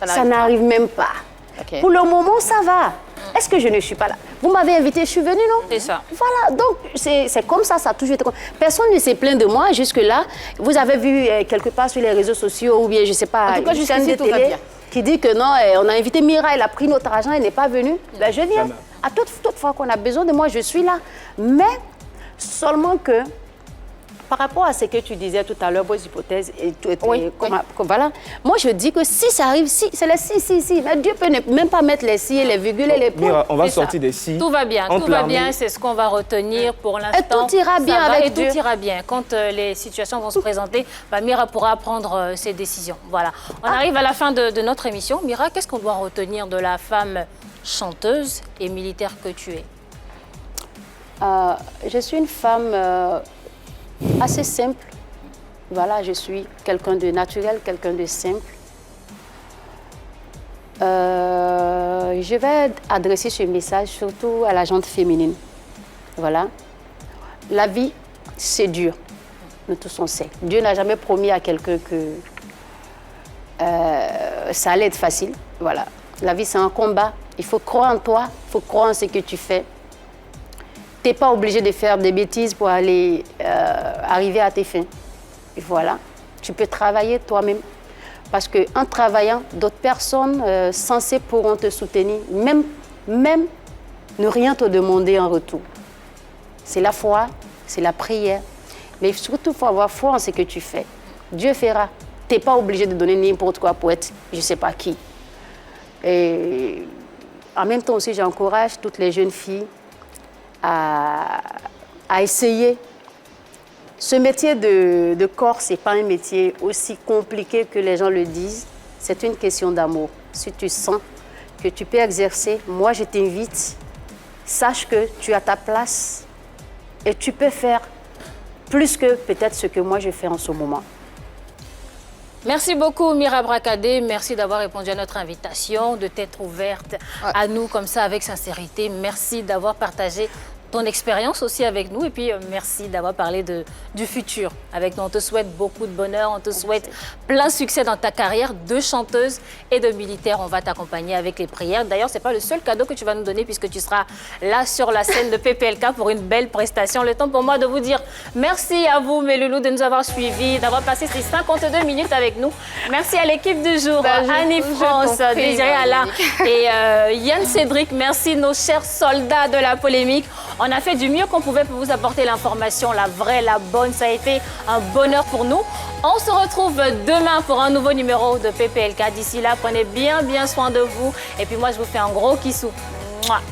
ça n'arrive n'arrive même pas. Ok. Pour le moment, ça va. Est-ce que je ne suis pas là? Vous m'avez invité, je suis venue, non? C'est ça. Voilà, donc c'est comme ça a toujours été comme... Personne ne s'est plaint de moi jusque-là. Vous avez vu quelque part sur les réseaux sociaux ou bien, je ne sais pas, En tout cas, une jusqu'ici, chaîne de tout va télé bien. qui dit que non, on a invité Mira, elle a pris notre argent, elle n'est pas venue. Ben, je viens. À toute fois qu'on a besoin de moi, je suis là. Mais seulement que par rapport à ce que tu disais tout à l'heure, vos hypothèses et tout, Oui, voilà. Moi, je dis que si ça arrive, si, c'est les si. Mais Dieu peut même pas mettre les si et les virgules et les points. Mira, on va C'est ça. sortir des si. Tout va bien, entre tout va l'armée- bien, c'est ce qu'on va retenir pour l'instant. tout ira bien Ça va, avec et Dieu. tout ira bien. Quand les situations vont se présenter, Mira pourra prendre ses décisions. Voilà. On arrive à la fin de notre émission. Mira, qu'est-ce qu'on doit retenir de la femme chanteuse et militaire que tu es? Je suis une femme assez simple. Voilà, je suis quelqu'un de naturel, quelqu'un de simple. Je vais adresser ce message surtout à la gente féminine. Voilà. La vie, c'est dur. Nous tous on sait. Dieu n'a jamais promis à quelqu'un que ça allait être facile. Voilà. La vie, c'est un combat. Il faut croire en toi, il faut croire en ce que tu fais. Tu n'es pas obligé de faire des bêtises pour aller arriver à tes fins. Et voilà, tu peux travailler toi-même. Parce qu'en travaillant, d'autres personnes censées pourront te soutenir, même ne rien te demander en retour. C'est la foi, c'est la prière. Mais surtout, il faut avoir foi en ce que tu fais. Dieu fera. Tu n'es pas obligé de donner n'importe quoi pour être je ne sais pas qui. Et en même temps aussi, j'encourage toutes les jeunes filles à essayer. Ce métier de corps, ce n'est pas un métier aussi compliqué que les gens le disent. c'est une question d'amour. Si tu sens que tu peux exercer, moi je t'invite, sache que tu as ta place et tu peux faire plus que peut-être ce que moi je fais en ce moment. Merci beaucoup Mira Bracadé, merci d'avoir répondu à notre invitation, de t'être ouverte à nous comme ça avec sincérité. Merci d'avoir partagé ton expérience aussi avec nous et puis merci d'avoir parlé du futur avec nous. On te souhaite beaucoup de bonheur, on te souhaite plein succès dans ta carrière de chanteuse et de militaire. On va t'accompagner avec les prières. D'ailleurs, ce n'est pas le seul cadeau que tu vas nous donner puisque tu seras là sur la scène de PPLK pour une belle prestation. Le temps pour moi de vous dire merci à vous mes loulous de nous avoir suivis, d'avoir passé ces 52 minutes avec nous. Merci à l'équipe du jour, Annie France, Désiré Alain et Yann Cédric. Merci nos chers soldats de la polémique. On a fait du mieux qu'on pouvait pour vous apporter l'information, la vraie, la bonne. Ça a été un bonheur pour nous. On se retrouve demain pour un nouveau numéro de PPLK. D'ici là, prenez bien soin de vous. Et puis moi, je vous fais un gros kissou.